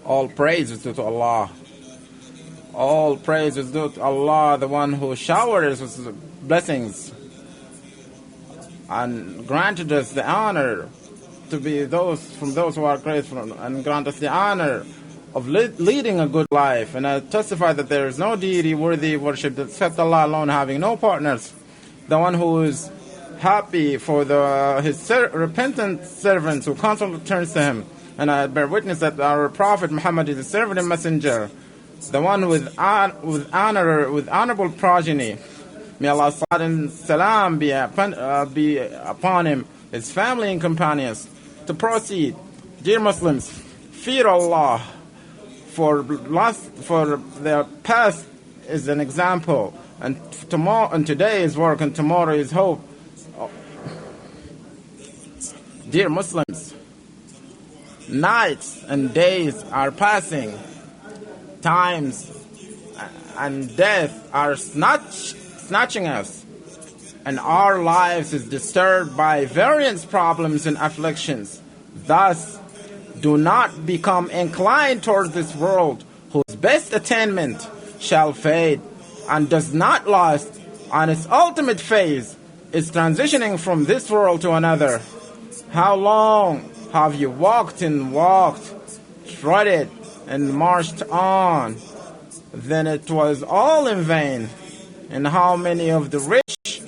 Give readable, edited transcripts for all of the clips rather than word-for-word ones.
All praise is due to Allah. All praise is due to Allah, the one who showers us with blessings and granted us the honor to be those who are grateful, and grant us the honor of leading a good life. And I testify that there is no deity worthy of worship except Allah alone, having no partners. The one who is happy for his repentant servants who constantly turns to him. And I bear witness that our Prophet Muhammad is a servant and messenger, the one with honorable progeny. May Allah's salat and salam be upon him, his family and companions. To proceed, dear Muslims, fear Allah, for their past is an example, and today is work, and tomorrow is hope. Dear Muslims, nights and days are passing, times and death are snatching us, and our lives is disturbed by various problems and afflictions. Thus, do not become inclined towards this world, whose best attainment shall fade and does not last, and its ultimate phase is transitioning from this world to another. How long have you walked, trotted and marched on? Then it was all in vain. And how many of the rich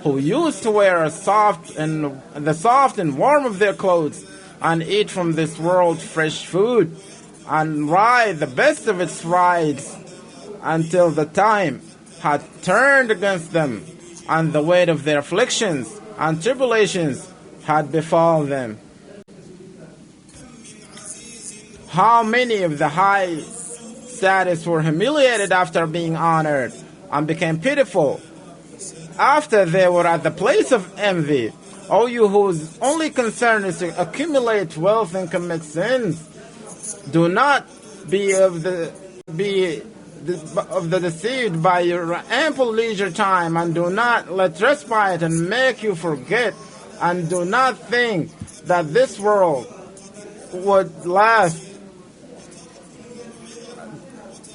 who used to wear the soft and warm of their clothes, and eat from this world fresh food, and ride the best of its rides, until the time had turned against them, and the weight of their afflictions and tribulations had befallen them. How many of the high status were humiliated after being honored, and became pitiful after they were at the place of envy. O you whose only concern is to accumulate wealth and commit sins, do not be of the deceived by your ample leisure time, and do not let respite and make you forget, and do not think that this world would last.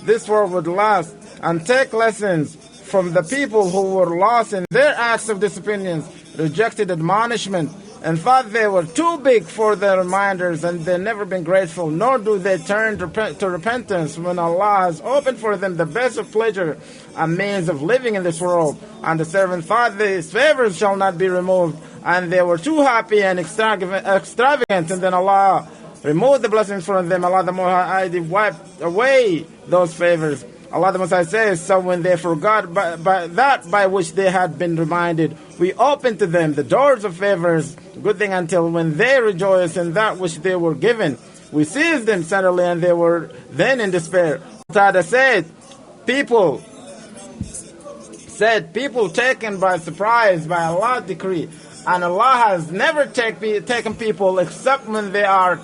This world would last, and take lessons from the people who were lost in their acts of disobedience, rejected admonishment, and thought they were too big for their reminders, and they never been grateful, nor do they turn to repentance when Allah has opened for them the best of pleasure and means of living in this world. And the servant thought these favors shall not be removed, and they were too happy and extravagant, and then Allah removed the blessings from them. Allah the Most High wiped away those favors. Allah the Most High says, so when they forgot by which they had been reminded, we opened to them the doors of favors, good thing, until when they rejoiced in that which they were given, we seized them suddenly, and they were then in despair. Qatada said, people taken by surprise by Allah's decree, and Allah has never taken people except when they are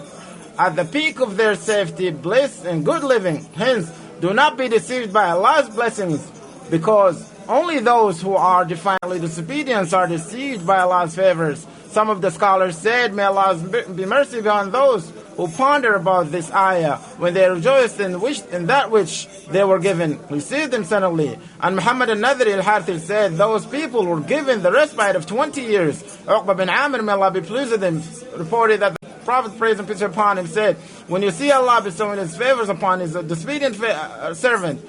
at the peak of their safety, bliss, and good living. Hence, do not be deceived by Allah's blessings, because only those who are defiantly disobedient are deceived by Allah's favors. Some of the scholars said, may Allah be mercy on those who ponder about this ayah, when they rejoiced in that which they were given, received them suddenly. And Muhammad al-Nadri al-Harthi said, those people were given the respite of 20 years. Uqba bin Amir, may Allah be pleased with him, reported that the Prophet, praise and peace be upon him, said, when you see Allah bestowing his favors upon his disobedient servant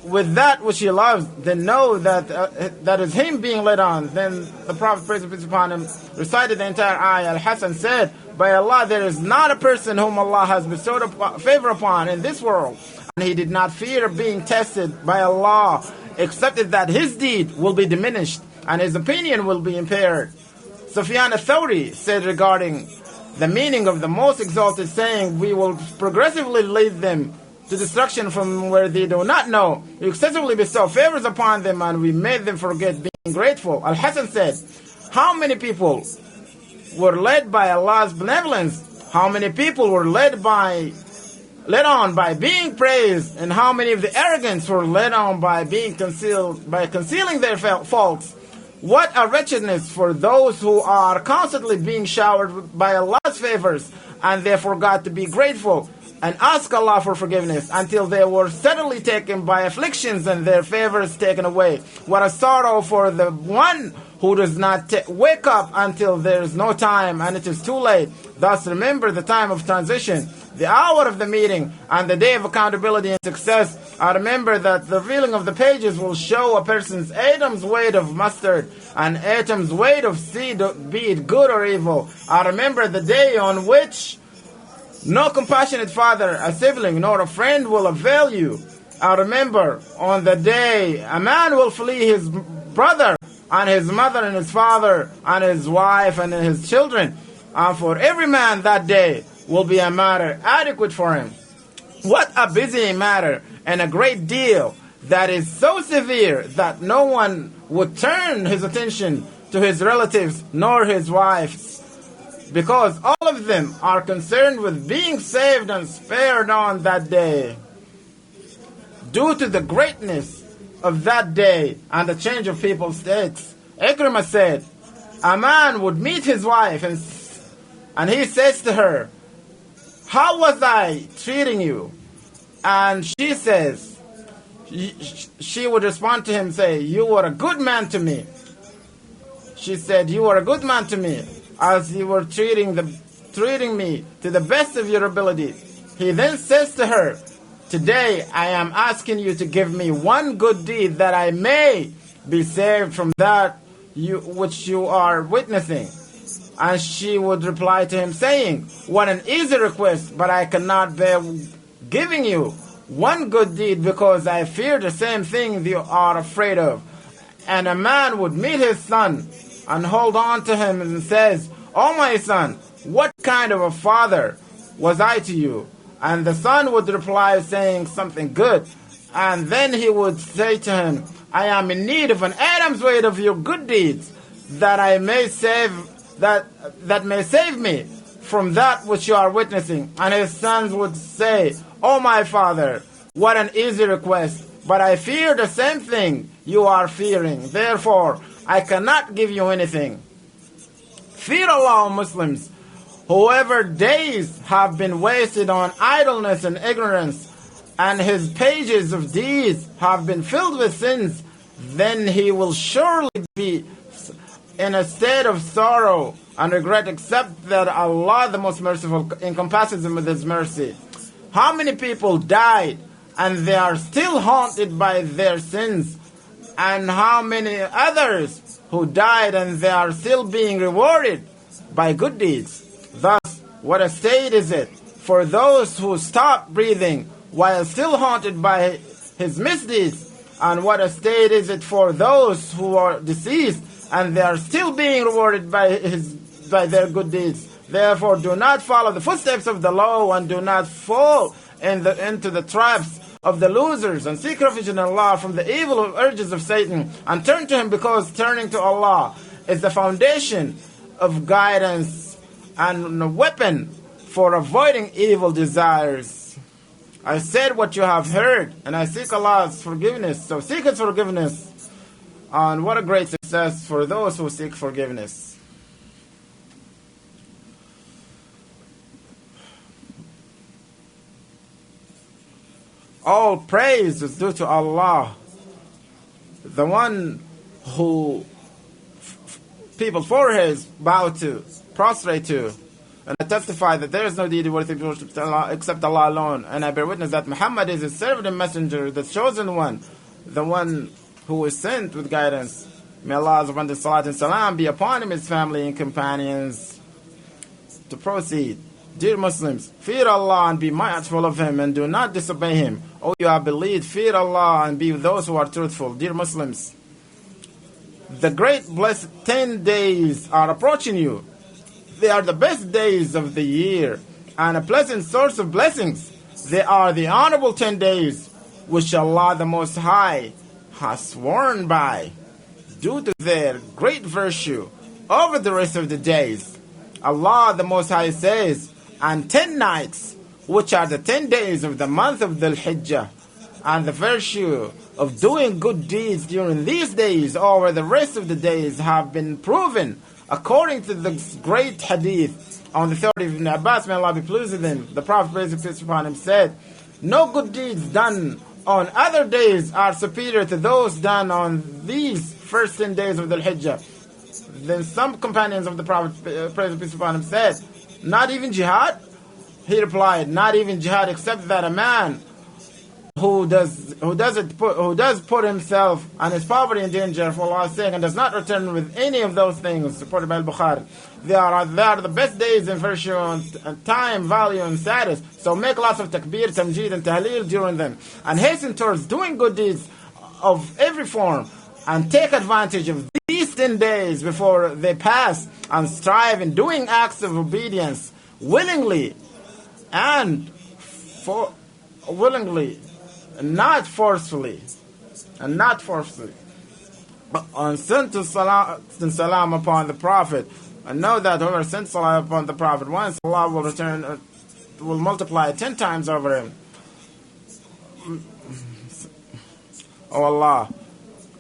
with that which he loves, then know that that is him being led on. Then the Prophet, praise and peace be upon him, recited the entire ayah. Al-Hasan said, by Allah, there is not a person whom Allah has bestowed a favor upon in this world, and he did not fear being tested by Allah, except that his deed will be diminished and his opinion will be impaired. Sufyan al-Thawri said regarding the meaning of the most exalted saying, we will progressively lead them to destruction from where they do not know. We excessively bestow favors upon them, and we made them forget being grateful. Al-Hasan said, how many people were led by Allah's benevolence? How many people were led on by being praised? And how many of the arrogants were led on by concealing their faults? What a wretchedness for those who are constantly being showered by Allah's favors, and they forgot to be grateful. and ask Allah for forgiveness until they were suddenly taken by afflictions and their favors taken away. What a sorrow for the one who does not wake up until there is no time and it is too late. Thus remember the time of transition, the hour of the meeting, and the day of accountability and success. I remember that the revealing of the pages will show a person's atom's weight of mustard and atom's weight of seed, be it good or evil. I remember the day on which no compassionate father, a sibling, nor a friend will avail you. I remember on the day a man will flee his brother and his mother and his father and his wife and his children. And for every man that day will be a matter adequate for him. What a busy matter, and a great deal that is so severe that no one would turn his attention to his relatives nor his wives, because all of them are concerned with being saved and spared on that day. Due to the greatness of that day and the change of people's states, Ikrimah said, a man would meet his wife and he says to her, how was I treating you? And she says, she would respond to him, say, you were a good man to me. She said, you were a good man to me, as you were treating me to the best of your ability. He then says to her, today I am asking you to give me one good deed that I may be saved from that which you are witnessing. And she would reply to him saying, what an easy request, but I cannot bear giving you one good deed because I fear the same thing you are afraid of. And a man would meet his son and hold on to him and says, oh my son, what kind of a father was I to you? And the son would reply saying something good. And then he would say to him, I am in need of an atom's weight of your good deeds that I may save that may save me from that which you are witnessing. And his sons would say, oh my father, what an easy request, but I fear the same thing you are fearing. Therefore, I cannot give you anything. Fear Allah, Muslims. Whoever days have been wasted on idleness and ignorance, and his pages of deeds have been filled with sins, then he will surely be in a state of sorrow and regret, except that Allah the most merciful encompasses him with his mercy. How many people died and they are still haunted by their sins, and how many others who died and they are still being rewarded by good deeds. Thus, what a state is it for those who stop breathing while still haunted by his misdeeds, and what a state is it for those who are deceased and they are still being rewarded by their good deeds. Therefore, do not follow the footsteps of the low, and do not fall into the traps of the losers, and seek refuge in Allah from the evil urges of Satan, and turn to him, because turning to Allah is the foundation of guidance and a weapon for avoiding evil desires. I said what you have heard, and I seek Allah's forgiveness, so seek his forgiveness. And what a great success for those who seek forgiveness. All praise is due to Allah, the one who people's foreheads bow to, prostrate to. And I testify that there is no deity worthy of worship except Allah alone. And I bear witness that Muhammad is his servant and messenger, the chosen one, the one who is sent with guidance. May Allah's abundant salat and salam be upon him, his family and companions. To proceed, dear Muslims, fear Allah and be mindful of him, and do not disobey him. O you have believed, fear Allah and be with those who are truthful. Dear Muslims, the great blessed 10 days are approaching you. They are the best days of the year and a pleasant source of blessings. They are the honorable 10 days which Allah the Most High has sworn by, due to their great virtue over the rest of the days. Allah the Most High says, and 10 nights, which are the 10 days of the month of Dhul Hijjah, and the virtue of doing good deeds during these days over the rest of the days have been proven according to the great hadith On the authority of Ibn Abbas, may Allah be pleased with him, the Prophet, praise and peace upon him, said, no good deeds done on other days are superior to those done on these first 10 days of the Hijjah. Then some companions of the Prophet, praise and peace upon him, said, not even jihad? He replied, not even jihad, except that a man who does put himself and his poverty in danger for Allah's sake and does not return with any of those things, supported by Al-Bukhari. They are the best days in virtue and time, value and status. So make lots of takbir, tamjeed and tahleel during them. And hasten towards doing good deeds of every form. And take advantage of these 10 days before they pass. And strive in doing acts of obedience willingly and not forcefully. And send salam upon the Prophet. And know that whoever sends salam upon the Prophet once, Allah will multiply it 10 times over him. O Allah,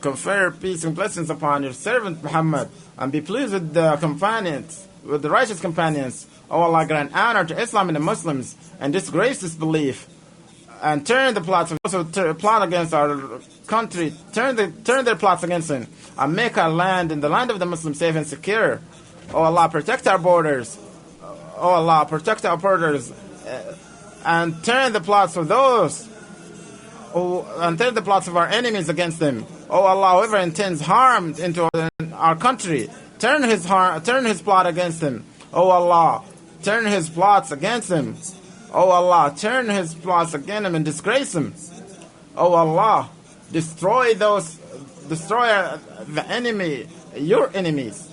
confer peace and blessings upon your servant Muhammad, and be pleased with the companions, with the righteous companions. O Allah, grant honor to Islam and the Muslims, and disgrace disbelief, and turn the plots of those who plot against our country, turn their plots against him, and make our land and the land of the Muslims safe and secure. O Allah, protect our borders. O Allah, protect our borders, and turn the plots of our enemies against them. O Allah, whoever intends harm into our country, turn his plot against him. O Allah, turn his plots against him. O Allah, turn his plots against him and disgrace him. O Allah, destroy the enemy, your enemies.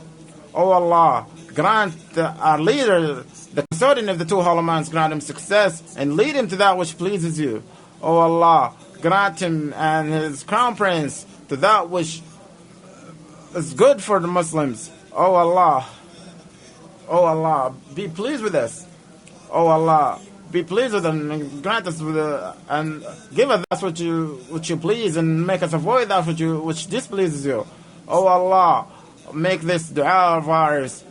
O Allah, grant our leader, the custodian of the two holy months, grant him success and lead him to that which pleases you. O Allah, grant him and his crown prince to that which is good for the Muslims. O Allah, be pleased with us. O Allah, be pleased with them and grant us and give us that which you please, and make us avoid that which displeases you. O Allah, make this dua of ours